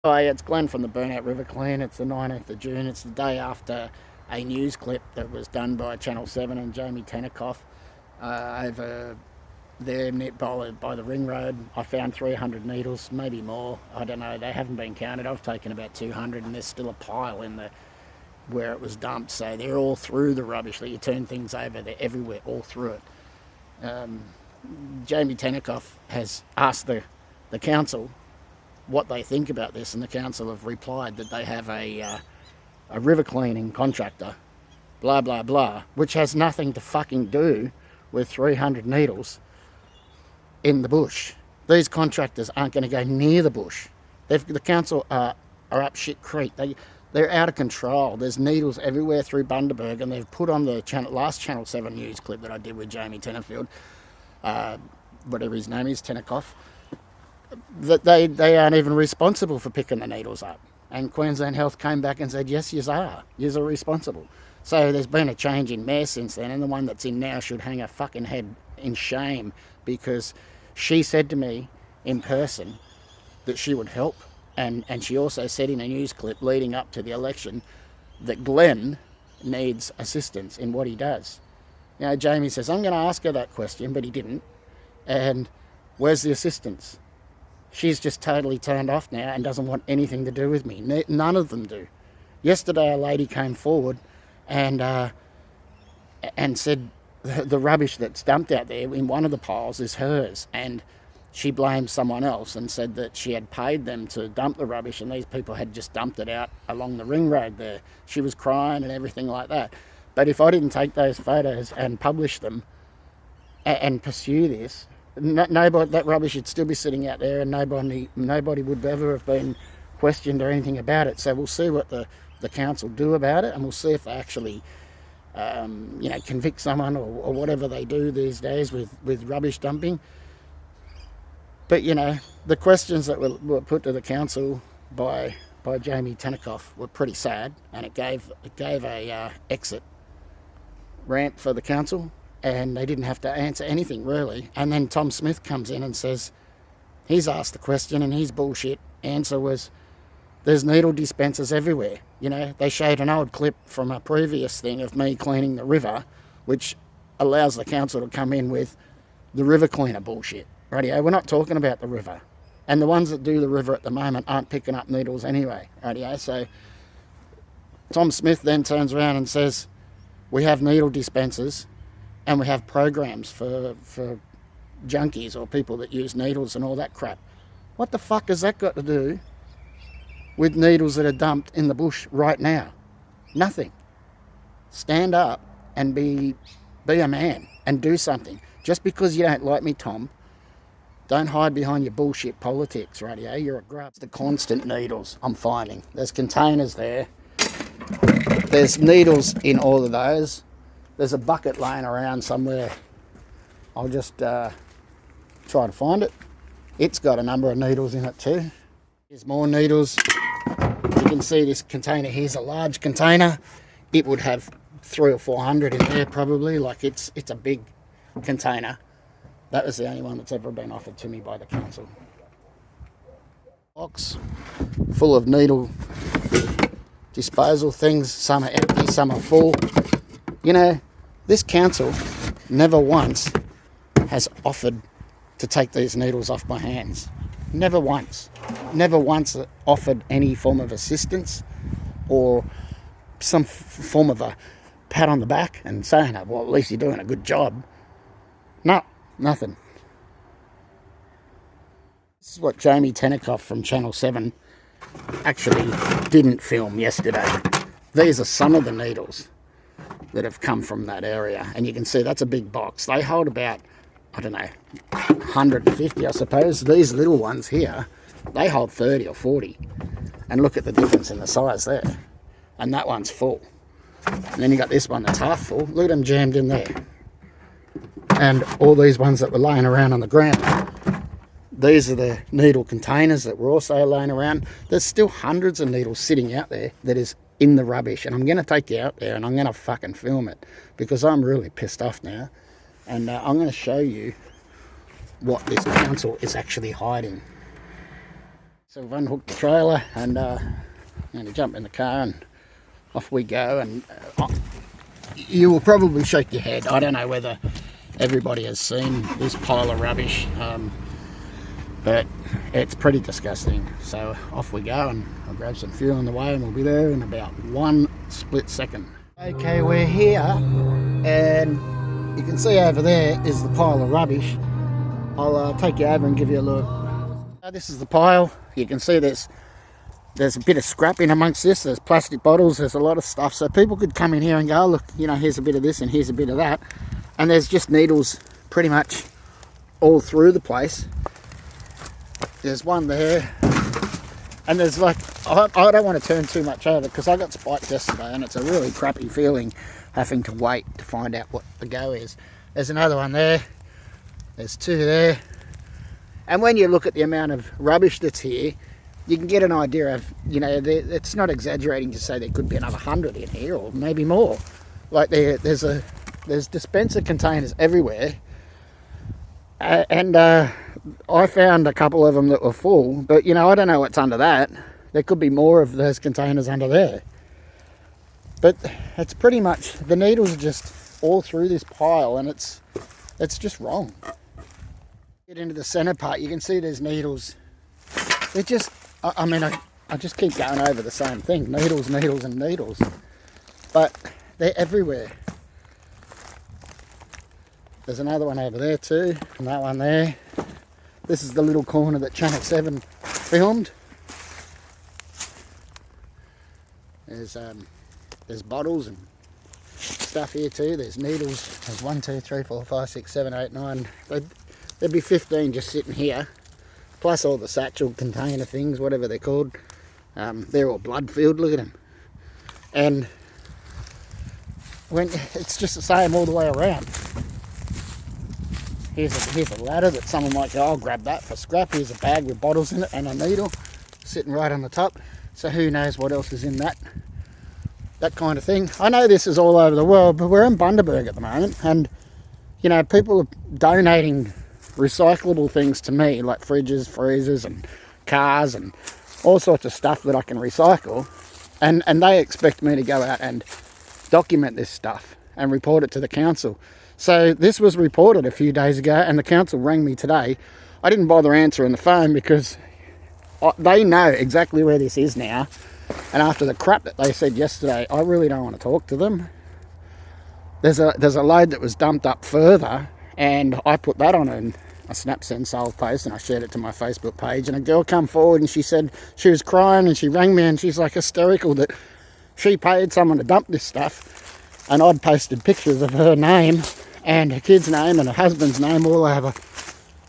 Hi, it's Glenn from the Burnout River Clean. It's the 19th of June. It's the day after a news clip that was done by Channel 7 and Jamie Tenikoff over there by the ring road. I found 300 needles, maybe more. I don't know. They haven't been counted. I've taken about 200 and there's still a pile in the where it was dumped. So they're all through the rubbish that you turn things over. They're everywhere, all through it. Jamie Tenikoff has asked the council what they think about this, and the council have replied that they have a river cleaning contractor, blah blah blah, which has nothing to fucking do with 300 needles in the bush. These contractors aren't going to go near the bush. The council are up shit creek. They're out of control. There's needles everywhere through Bundaberg, and they've put on the last Channel 7 news clip that I did with Jamie Tennerfield, whatever his name is, Tenikoff, that they aren't even responsible for picking the needles up. And Queensland Health came back and said, yes, yous are responsible. So there's been a change in mayor since then, and the one that's in now should hang her fucking head in shame, because she said to me in person that she would help, and she also said in a news clip leading up to the election that Glenn needs assistance in what he does. You know, Jamie says, I'm going to ask her that question, but he didn't. And where's the assistance? She's just totally turned off now and doesn't want anything to do with me. None of them do. Yesterday, a lady came forward and said the rubbish that's dumped out there in one of the piles is hers, and she blamed someone else and said that she had paid them to dump the rubbish and these people had just dumped it out along the ring road there. She was crying and everything like that. But if I didn't take those photos and publish them and pursue this, nobody, that rubbish would still be sitting out there, and nobody would ever have been questioned or anything about it. So we'll see what the council do about it, and we'll see if they actually convict someone or whatever they do these days with rubbish dumping. But the questions that were put to the council by Jamie Tenikoff were pretty sad, and it gave a exit ramp for the council, and they didn't have to answer anything really. And then Tom Smith comes in and says he's asked the question, and his bullshit answer was, there's needle dispensers everywhere. They showed an old clip from a previous thing of me cleaning the river, which allows the council to come in with the river cleaner bullshit. Rightio, we're not talking about the river. And the ones that do the river at the moment aren't picking up needles anyway. Rightio, so Tom Smith then turns around and says, we have needle dispensers and we have programs for junkies or people that use needles and all that crap. What the fuck has that got to do with needles that are dumped in the bush right now? Nothing. Stand up and be a man and do something. Just because you don't like me, Tom, don't hide behind your bullshit politics, rightio? You're a grub. It's the constant needles I'm finding. There's containers there. There's needles in all of those. There's a bucket laying around somewhere. I'll just try to find it. It's got a number of needles in it too. There's more needles. You can see this container here's a large container. It would have 300 or 400 in there probably. Like it's a big container. That was the only one that's ever been offered to me by the council. Box full of needle disposal things. Some are empty, some are full. This council never once has offered to take these needles off my hands. Never once. Never once offered any form of assistance or some form of a pat on the back and saying, well, at least you're doing a good job. No, nothing. This is what Jamie Tenikoff from Channel 7 actually didn't film yesterday. These are some of the needles that have come from that area. And you can see that's a big box. They hold about, 150, I suppose. These little ones here, they hold 30 or 40. And look at the difference in the size there. And that one's full. And then you got this one that's half full. Look at them jammed in there. And all these ones that were laying around on the ground. These are the needle containers that were also laying around. There's still hundreds of needles sitting out there that is in the rubbish. And I'm going to take you out there and I'm going to fucking film it, because I'm really pissed off now. And I'm going to show you what this council is actually hiding. So we've unhooked the trailer and I'm going to jump in the car and off we go. And you will probably shake your head. I don't know whether everybody has seen this pile of rubbish, but it's pretty disgusting. So off we go, and I'll grab some fuel on the way and we'll be there in about 1 split second. Okay, we're here and you can see over there is the pile of rubbish. I'll take you over and give you a look. This is the pile. You can see there's a bit of scrap in amongst this. There's plastic bottles, there's a lot of stuff. So people could come in here and go, oh, look, you know, here's a bit of this and here's a bit of that. And there's just needles pretty much all through the place. There's one there. And there's like, I don't want to turn too much over because I got spiked yesterday and it's a really crappy feeling having to wait to find out what the go is. There's another one there. There's two there. And when you look at the amount of rubbish that's here, you can get an idea of, you know, it's not exaggerating to say there could be another 100 in here or maybe more. Like there's dispenser containers everywhere. And I found a couple of them that were full, but you know, I don't know what's under that. There could be more of those containers under there. But it's pretty much, the needles are just all through this pile and it's just wrong. Get into the center part, you can see there's needles. They're just, I mean, I just keep going over the same thing. Needles, needles and needles. But they're everywhere. There's another one over there too, and that one there. This is the little corner that Channel 7 filmed. There's bottles and stuff here too. There's needles. There's 1, 2, 3, 4, 5, 6, 7, 8, 9. There'd be 15 just sitting here, plus all the satchel container things, whatever they're called. They're all blood filled. Look at them. And when it's just the same all the way around. Here's a ladder that someone might go, I'll grab that for scrap. Here's a bag with bottles in it and a needle sitting right on the top. So who knows what else is in that kind of thing. I know this is all over the world, but we're in Bundaberg at the moment, and you know, people are donating recyclable things to me, like fridges, freezers and cars and all sorts of stuff that I can recycle, and they expect me to go out and document this stuff and report it to the council. So this was reported a few days ago and the council rang me today. I didn't bother answering the phone because they know exactly where this is now, and after the crap that they said yesterday, I really don't want to talk to them. There's a load that was dumped up further, and I put that on a Snap Send Sold post, and I shared it to my Facebook page, and a girl come forward and she said she was crying, and she rang me and she's like hysterical that she paid someone to dump this stuff, and I'd posted pictures of her name and her kid's name and her husband's name all over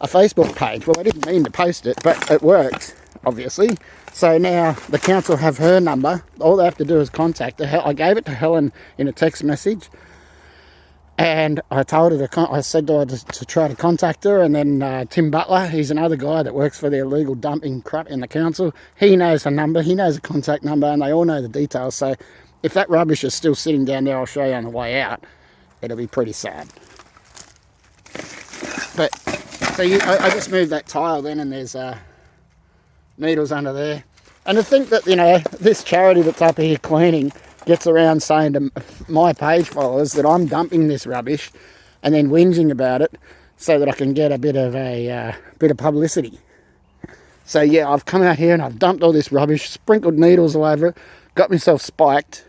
a Facebook page. Well, I didn't mean to post it, but it worked, obviously. So now the council have her number. All they have to do is contact her. I gave it to Helen in a text message, and I told her I said to her to try to contact her. And then Tim Butler, he's another guy that works for the illegal dumping crap in the council. He knows her number, he knows the contact number, and they all know the details. So if that rubbish is still sitting down there, I'll show you on the way out. It'll be pretty sad. But so I just moved that tile then, and there's needles under there. And to think that, you know, this charity that's up here cleaning gets around saying to my page followers that I'm dumping this rubbish and then whinging about it so that I can get a bit of publicity. So yeah, I've come out here and I've dumped all this rubbish, sprinkled needles all over it, got myself spiked.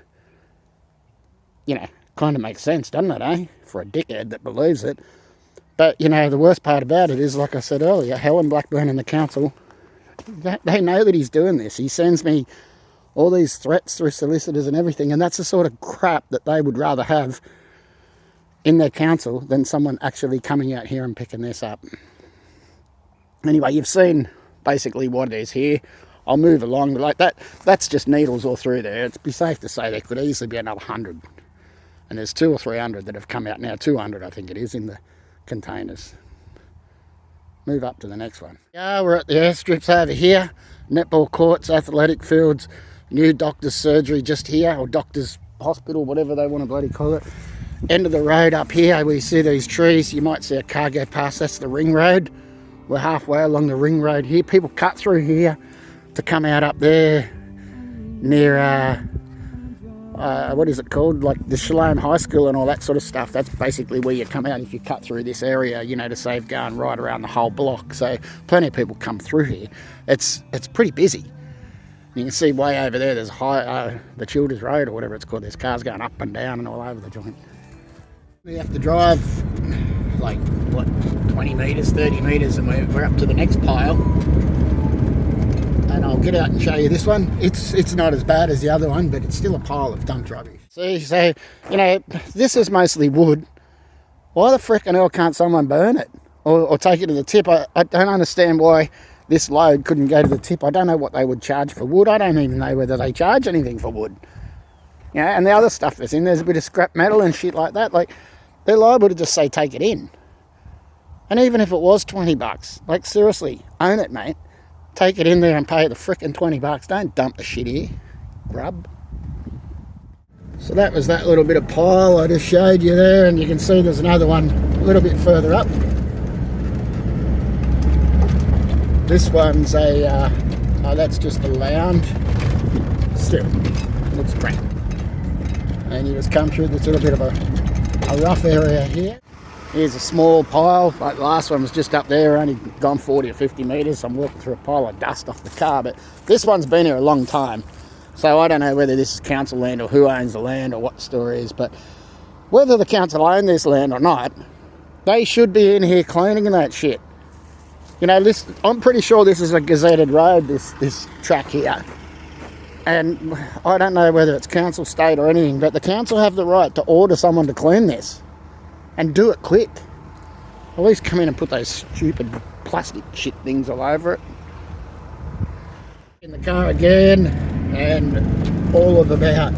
You know, kind of makes sense, doesn't it, eh? For a dickhead that believes it. But, you know, the worst part about it is, like I said earlier, Helen Blackburn and the council, they know that he's doing this. He sends me all these threats through solicitors and everything, and that's the sort of crap that they would rather have in their council than someone actually coming out here and picking this up. Anyway, you've seen basically what it is here. I'll move along, but like that's just needles all through there. It'd be safe to say there could easily be another 100. And there's 200 or 300 that have come out now. 200, I think it is, in the containers. Move up to the next one. Yeah, we're at the airstrips over here. Netball courts, athletic fields, new doctor's surgery just here, or doctor's hospital, whatever they want to bloody call it. End of the road up here, we see these trees. You might see a car go past. That's the ring road. We're halfway along the ring road here. People cut through here to come out up there near, what is it called? Like the Shalom High School and all that sort of stuff. That's basically where you come out if you cut through this area, you know, to save going right around the whole block. So plenty of people come through here. It's pretty busy. You can see way over there, there's the Childers Road or whatever it's called. There's cars going up and down and all over the joint. We have to drive like, what, 20 metres, 30 metres, and we're up to the next pile. And I'll get out and show you this one. It's not as bad as the other one, but it's still a pile of dumped rubbish. See, so, you know, this is mostly wood. Why the frickin' hell can't someone burn it? Or take it to the tip? I don't understand why this load couldn't go to the tip. I don't know what they would charge for wood. I don't even know whether they charge anything for wood. You know, and the other stuff that's in, there's a bit of scrap metal and shit like that. Like, they're liable to just say, take it in. And even if it was $20, like, seriously, own it, mate. Take it in there and pay the frickin' $20. Don't dump the shit here, grub. So that was that little bit of pile I just showed you there, and you can see there's another one a little bit further up. This one's a, that's just a lounge. Still, looks great. And you just come through this little bit of a rough area here. Here's a small pile. Like the last one was just up there, only gone 40 or 50 metres. I'm walking through a pile of dust off the car, but this one's been here a long time. So I don't know whether this is council land or who owns the land or what the story is, but whether the council own this land or not, they should be in here cleaning that shit. You know, this, I'm pretty sure this is a gazetted road, this track here. And I don't know whether it's council, state or anything, but the council have the right to order someone to clean this. And do it quick. At least come in and put those stupid plastic shit things all over it. In the car again, and all of about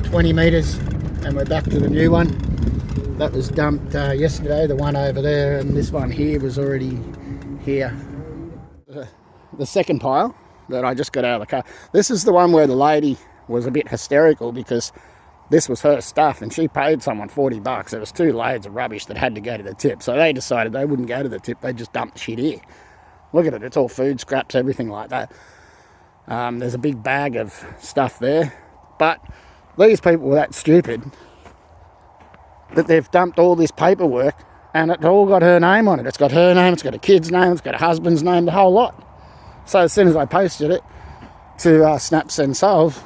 20 metres, and we're back to the new one. That was dumped yesterday, the one over there, and this one here was already here. The second pile that I just got out of the car, this is the one where the lady was a bit hysterical because this was her stuff and she paid someone $40. There was 2 loads of rubbish that had to go to the tip, so they decided they wouldn't go to the tip, they just dumped the shit here. Look at it, it's all food scraps, everything like that. There's a big bag of stuff there, but these people were that stupid that they've dumped all this paperwork and it's all got her name on it. It's got her name, it's got a kid's name, it's got a husband's name, the whole lot. So as soon as I posted it to Snap Send Solve,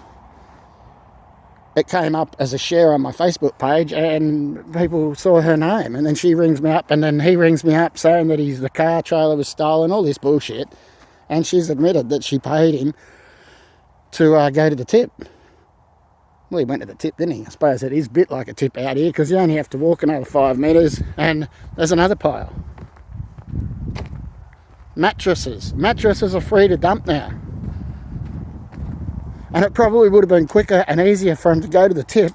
it came up as a share on my Facebook page and people saw her name, and then she rings me up and then he rings me up saying that the car trailer was stolen, all this bullshit, and she's admitted that she paid him to go to the tip. Well, he went to the tip, didn't he? I suppose it is a bit like a tip out here because you only have to walk another 5 metres and there's another pile. Mattresses are free to dump now. And it probably would have been quicker and easier for him to go to the tip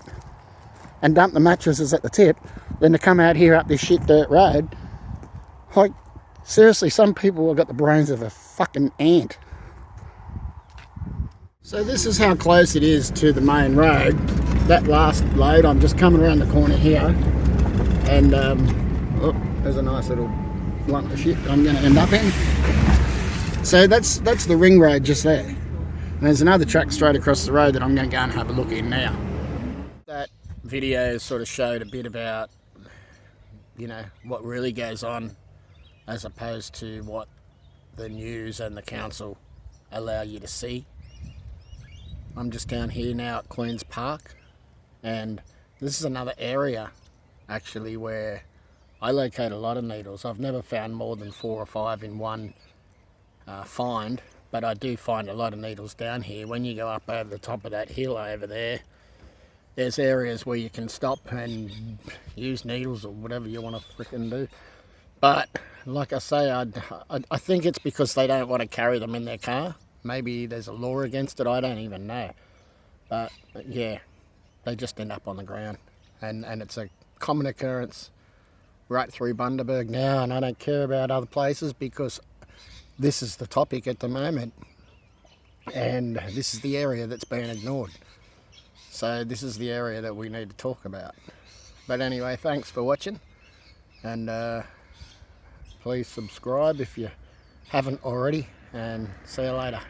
and dump the mattresses at the tip than to come out here up this shit dirt road. Like, seriously, some people have got the brains of a fucking ant. So this is how close it is to the main road. That last load, I'm just coming around the corner here. And, oh, there's a nice little lump of shit I'm going to end up in. So that's the ring road just there. And there's another track straight across the road that I'm going to go and have a look in now. That video sort of showed a bit about, you know, what really goes on as opposed to what the news and the council allow you to see. I'm just down here now at Queen's Park, and this is another area actually where I locate a lot of needles. I've never found more than 4 or 5 in one find. But I do find a lot of needles down here. When you go up over the top of that hill over there, there's areas where you can stop and use needles or whatever you want to frickin' do. But like I say, I think it's because they don't want to carry them in their car. Maybe there's a law against it, I don't even know. But yeah, they just end up on the ground. And it's a common occurrence right through Bundaberg now, and I don't care about other places because this is the topic at the moment, and this is the area that's being ignored. So this is the area that we need to talk about. But anyway, thanks for watching, and please subscribe if you haven't already, and see you later.